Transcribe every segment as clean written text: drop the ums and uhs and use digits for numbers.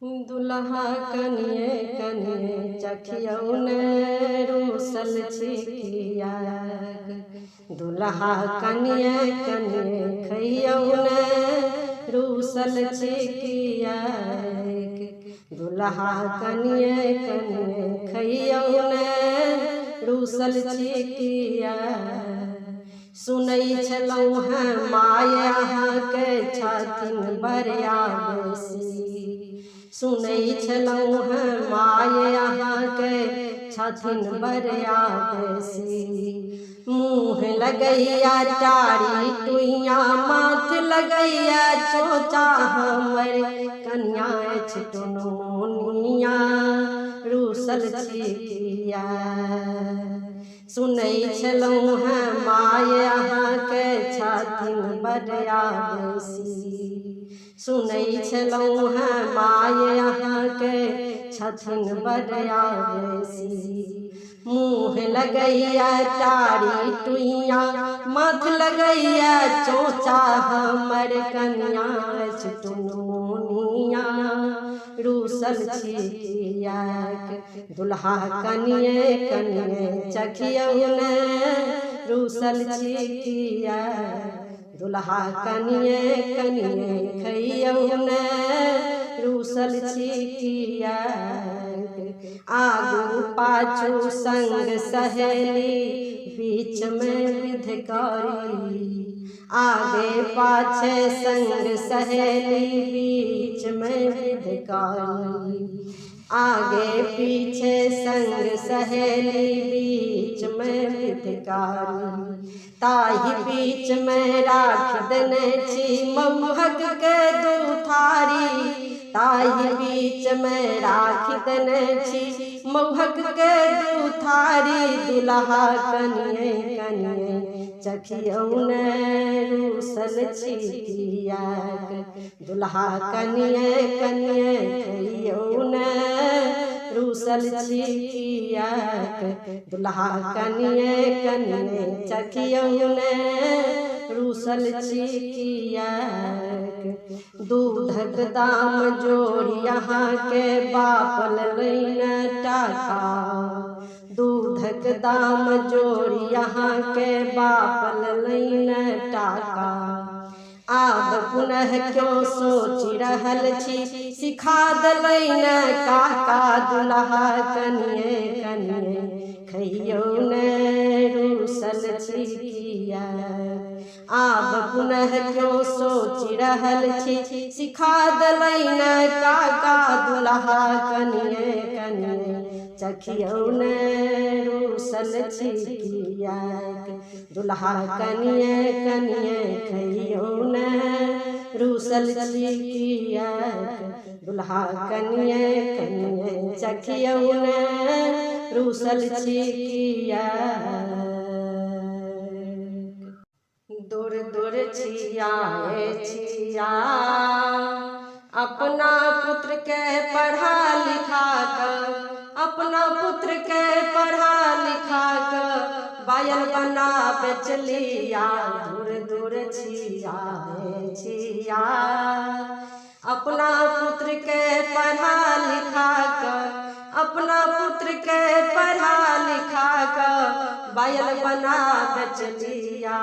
दुल्हा कनिए कनिए चखियौन रूसल छिकिया। दुल्हा कनिए कनिए खइयौन रूसल छिकिया। दुल्हा कनिए कनिए खइयौन रूसल छिकिया। सुनै छलहुँ हैं माय अहाँके छथिन बरिया बेसी। सुनै छलहुँ हैं माय अहाँके छथिन बरिया बेसी। मुँह लगैया टारी टुइया माथ लगैया चोचा हमर कन्या अछि टुनमुनिया रूसल छिकिया। सुनै छलहुँ हैं माय अहाँके छथिन बरिया बेसी। सुनै छलहुँ हैं माय अहाँके छथिन बरिया बेसी। मुँह लगैया टारी टुइया माथ लगैया चोचा हमर कन्या अछि टुनमुनिया रूसल छिकिया। दुल्हा कनिए कनिए चखियौन रूसल छिकिया। दुल्हा कनिए कनिए खइयौन रूसल छिकिया। आगू पाछू संग सहेली बीच में विधकारी। आगे पाछे संग सहेली बीच में विधकारी। आगे पीछे संग सहेली बीच में विधकारी। ताहि बीच में राख देने छी महुहक के दू थारी। ताहि बीच में राख देने छी महुहक के दू थारी। दुल्हा कनिए कनिए चखियौन रूसल छिकिया। दुल्हा कनिए कनिए खइयौन रूसल छिकिया। दुल्हा कनिए कनिए चखियौन रूसल छिकिया। दूधक दाम जोड़ यहाँ के बाप लैन टाका। दूधक दाम जोड़ यहाँ के बाप लैन टाका। आब पुनः क्यों सोचि रहल छी सिखा देलैन काका। दुल्हा कनिए कनिए खइयौन रूसल छिकिया। आब पुनः क्यों सोचि रहल छी सिखा देलैन काका। दुल्हा कनिए कनिए चखियौन रूसल छिकिया। दुल्हा कनिए कनिए खइयौन रूसल छिकिया। दुल्हा कनिए कनिए चखियौन रूसल छिकिया। दूर दूर छियाए छिया अपना पुत्र के पढ़ा लिखा कर। अपना पुत्र के पढ़ा लिखा कर बायल बना बेच लिया। दूर दूर छियाए छिया अपना पुत्र के पढ़ा लिखा कर। अपना पुत्र के पढ़ा लिखा कर बायल बना बेच लिया।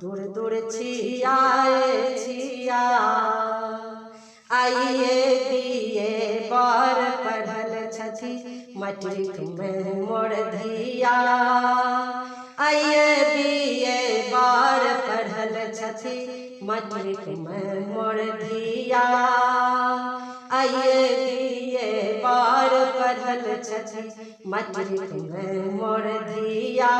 दूर दूर छियाए छिया आइए दिए बर पढ़ल छथि मैट्रिक में मोर धिया। आइए दिए बर पढ़ल छथि मैट्रिक में मोर धिया। आइए दिए बर पढ़ल छथि मैट्रिक में मोर धिया।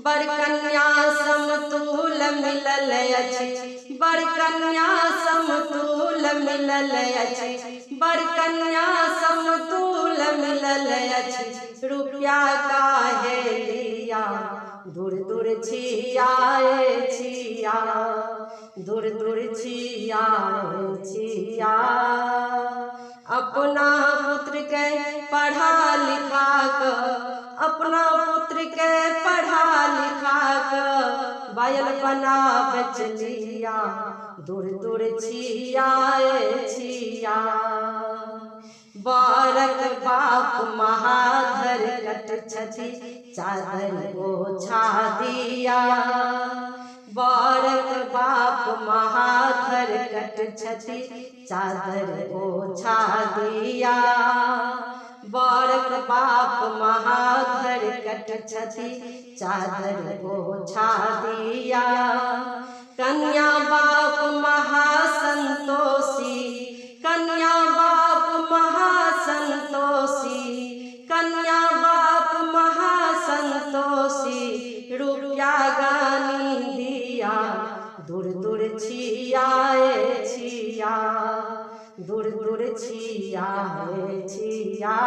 बर कन्या समतुल मिलल अछि। बर कन्या समतुल मिलल अछि। बर कन्या समतुल मिलल अछि। रुपया काहे लिया दूर दूर छियाए छिया। दूर दूर छियाए छिया अपना पुत्र के पढ़ा लिखा कर। अपना पुत्र के पढ़ा लिखा कर बायल बना बेच लिया। दूर दूर छियाए छिया। बारक बाप महाधर कट छठी चादर ओछा दिया। बारक बाप महाधर कट छठी चादर ओछा दिया। बारक बाप महाधर कट छठी चादर ओछा दिया। कन्या बाप महासंतोषी, कन्या बाप महासंतोषी, कन्या बाप महासंतोषी, रुपया गानी दिया। दूर दूर छियाए छिया, दूर दूर छियाए छिया।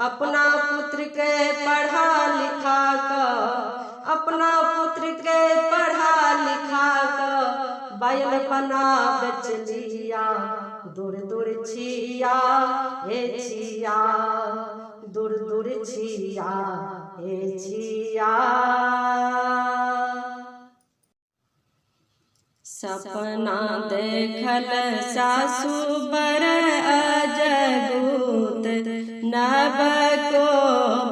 अपना पुत्र के पढ़ा लिखा कर, अपना पुत्र के पढ़ा लिखा कर, बैल बना बेच लिया। दूर दूर छिया हे छिया, दूर दूर छिया हे छिया। सपना देखल सासु बर अजगूत, नब को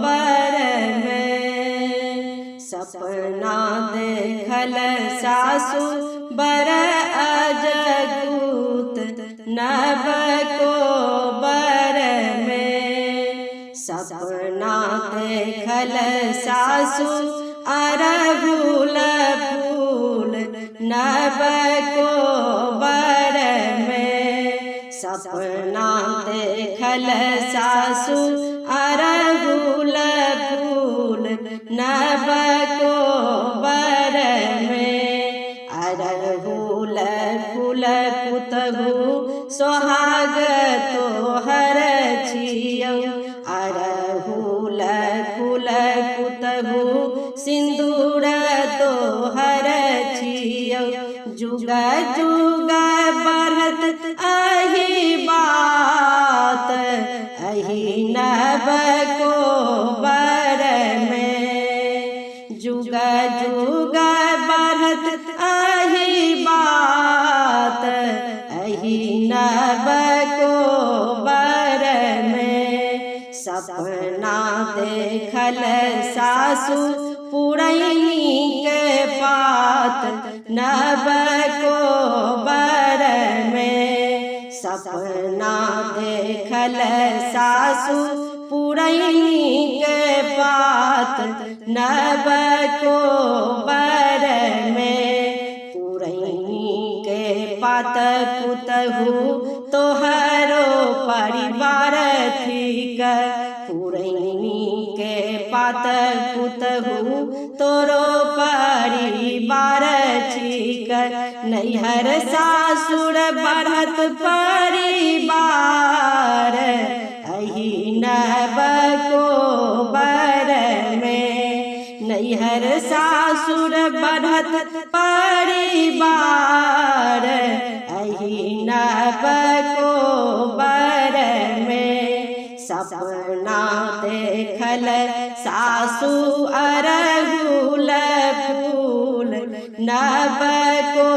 बर में। सपना देखल सासु बर अजगूत, नब को बर में। सपना देखल सासु अरहुल फूल, नब को बर में। सपना देखल सासु अरहुल फूल, नब को बर में। अरहुल फूल पुतहु सोहाग तोहर छियौ। अरहुल फूल पुतहु सिंदूर तोहर छियौ। जुग जुग बढ़त अही बात, अही नब को बर में। जुग जुग बढ़त अही बात, अही नब को बर में। सपना देखल सासु पुरैनी के पात, नब को बर में। सपना देखल सासु पुरैनी के पात, नब को बर में। पुरैनी के पात पुतहु तोहरो परिवार ठीक। पुरैनी के पात पुतहु तोरो परिवार ठीक। नैहर सासुर बढ़त परिवार, अही नब को बर में। नैहर सासुर बढ़त परिवार, अही नब को बर में। सपना देखल सासु अरहुल फूल, नब को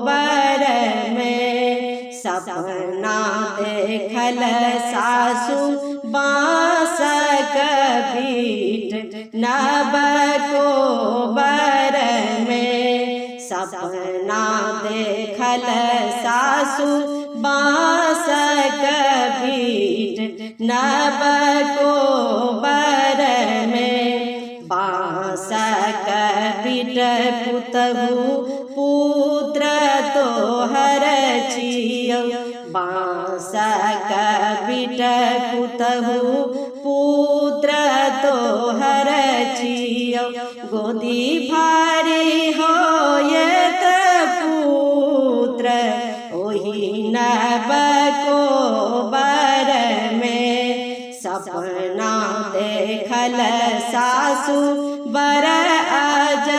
बर में। सपना देखल सासु बाँस बीट, नब को बर में। सपना देखल सासु बाँस बीट, नब को बर में। बाँस बीट पुतहु पुत्र तोहर छियौ। बाँस बीट पुतहु पुत्र तोहर छियौ। गोदी भारी होयत पुत्र, ओही नब को बर में। सपना देखल सासु बर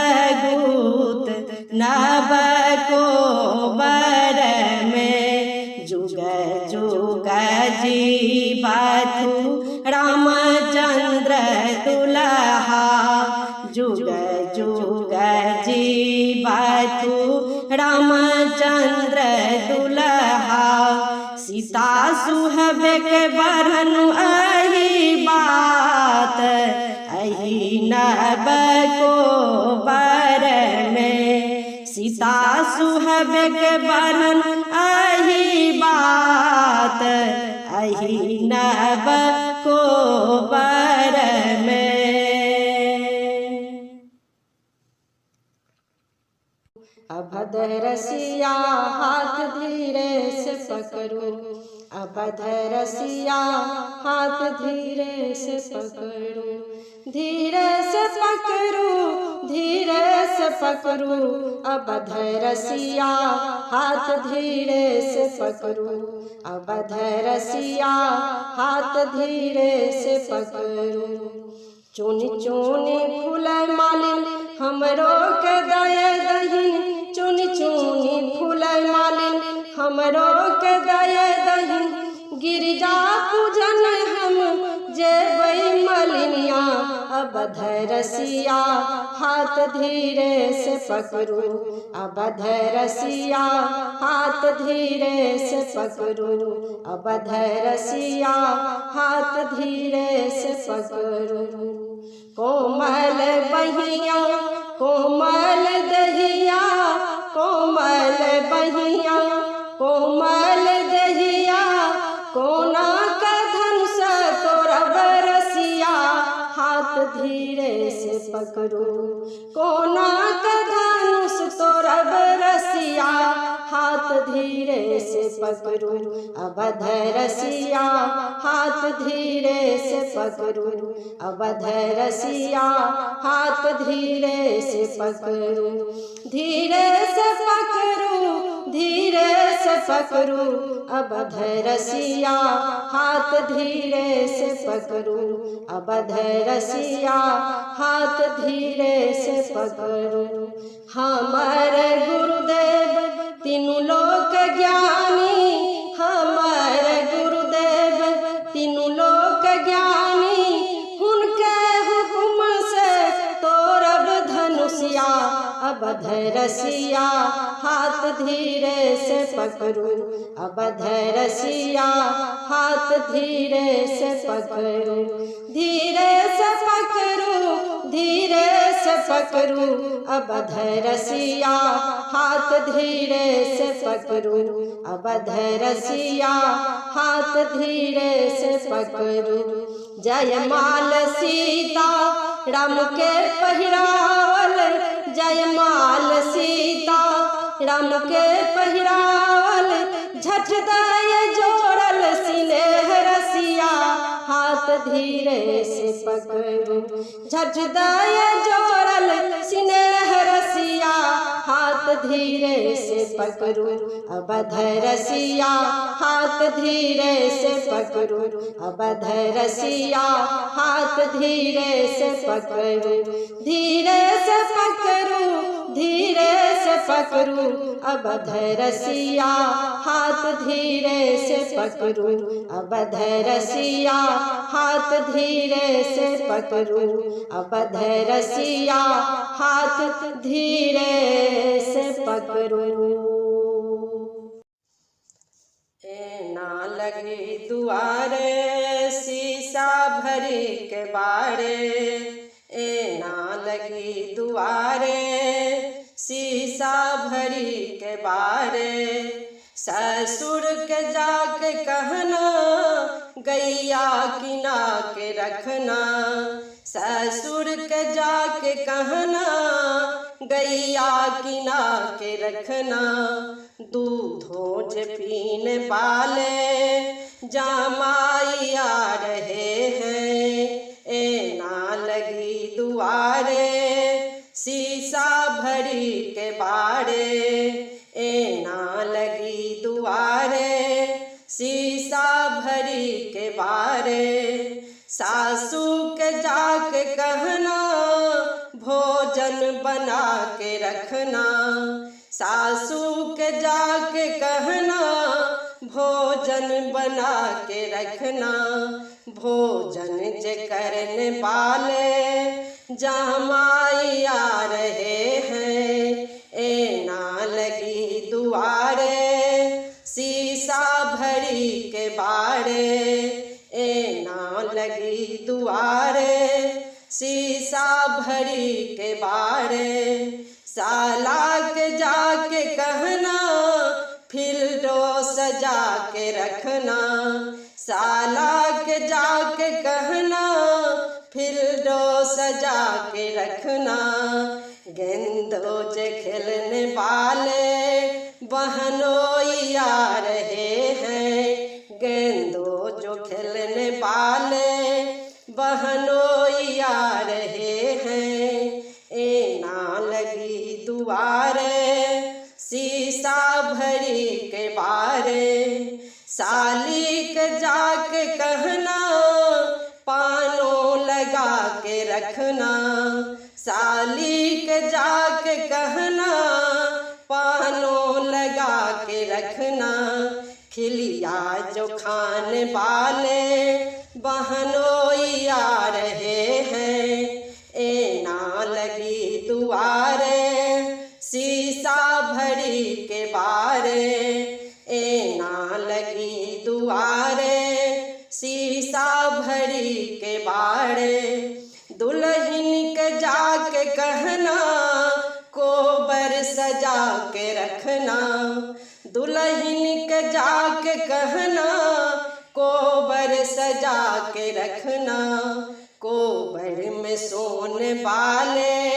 अजगूत, नब को बर में। जुग जुग जीवथु रामचंद्र दुल्हा। जुग जुग जीवथु रामचंद्र दुल्हा। सीता सुहबे के बरहन अही बात अही नब को बर में। सीता सुहबे के बरहन अही बात अही नब को बर में। अभद्र रसिया हाथ धीरे से पकड़ो, अभद्र रसिया हाथ धीरे से पकड़ो, धीरे से पकड़ो, धीरे से पकड़ो, अभद्र रसिया हाथ धीरे से पकड़ो, अभद्र रसिया हाथ धीरे से पकड़ो। चुनी चुनी फूल मालिन हमरो के दया दहिन, चुनी चुनी फूल मालिन हमरो के दया दहिन। गिरिजा पूजन हम जेबै मलिनिया, अभद्र रसिया हाथ धीरे से पकड़ो, अभद्र रसिया हाथ धीरे से पकड़ो, अभद्र रसिया हाथ धीरे से पकड़ो। कोमल बहिया कोमल दहिया, कोमल बहिया कोमल दहिया, कोना का धनुष तोरब रसिया हाथ धीरे से पकड़ो, कोना का धनुष तोरब रसिया हाथ धीरे से पकड़ो, अभद्र रसिया हाथ धीरे से पकड़ो, अभद्र रसिया हाथ धीरे से पकड़ो, धीरे से पकड़ो, धीरे से पकड़ो, अभद्र रसिया हाथ धीरे से पकड़ो, अभद्र रसिया हाथ धीरे से पकड़ो। हमारे गुरुदेव तीनों लोक ज्ञानी, हमारे गुरुदेव तीनों लोक ज्ञानी, उनके हुक्म से तोरब धनुषिया, अभद्र रसिया हाथ धीरे से पकड़ो, अभद्र रसिया हाथ धीरे से पकड़ो, धीरे से पकड़ो, धीरे से पकड़ो, अभद्र रसिया हाथ धीरे से पकड़ो, अभद्र रसिया हाथ धीरे से पकड़ो। जयमाल सीता राम के पहिरावल, जयमाल सीता राम के पहिरावल, झट दय जोड़ल सिनेह रसिया हाथ धीरे से पकड़ो, झट दय जोड़ल सिनेह रसिया हाथ धीरे से पकड़ो, अभद्र रसिया हाथ धीरे से पकड़ो, अभद्र रसिया हाथ धीरे से पकड़ो, धीरे से पकड़ो, धीरे से पकड़ो, अभद्र रसिया हाथ धीरे से पकड़ो, अभद्र रसिया हाथ धीरे से पकड़ो, अभद्र रसिया हाथ धीरे से पकड़ो। ए ना लगे दुआरे शीशा भरी के बारे, ए ना लगी दुआरे शीशा भरी के बारे, ससुर के जाके कहना गैया किना के रखना, ससुर के जाके कहना गैया किना के रखना, दूधों जे पीने वाले जमाई आ रहे हैं, ए ना लगी दुआरे शीशा भरी के बारे, ए ना लगी दुआरे शीशा भरी के बारे, सासू के जाके कहना भोजन बना के रखना, सासू के जाके कहना भोजन बना के रखना, भोजन जे करने वाले जमाई आ रहे हैं, ए ना लगी दुआरे शीशा भरी के बारे, ए ना लगी दुआरे, शीशा भरी के बारे। साला के जाके कहना, फिल्डो सजा के रखना। साला के जाके कहना, फिल्डो सजा के रखना। गेंदो जे खेलने वाले बहनोई आ रहे हैं। गेंदो जो खेलने वाले बहनोई आ रहे हैं। ए ना लगी दुआरे, शीशा भरी के बारे। साली के जाके कहना, पानों लगा के रखना। साली के जाके कहना, पानों लगा के रखना। खिलिया जो खाने वाले बहनोई आ रहे हैं। ए ना लगी दुआरे, शीशा भरी के बारे। ए ना लगी दुआरे, शीशा भरी के बारे। दुल्हन के जाके कहना, कोबर सजा के रखना। दुल्हन के जाके कहना, कोबर सजा के रखना। कोबर में सोने वाले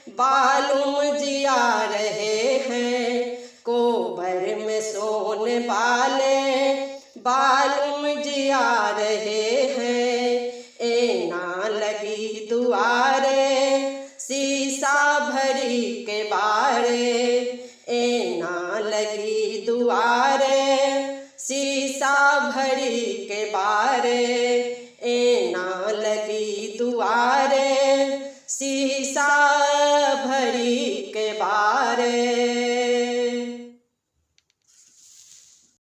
बालूम जी आ रहे हैं। कोबर में सोने वाले बालूम जी आ रहे हैं। ए ना लगी दुआरे, शीशा भरी के बारे। ए ना लगी दुआरे, शीशा भरी के बारे। ए ना लगी दुआरे, शीशा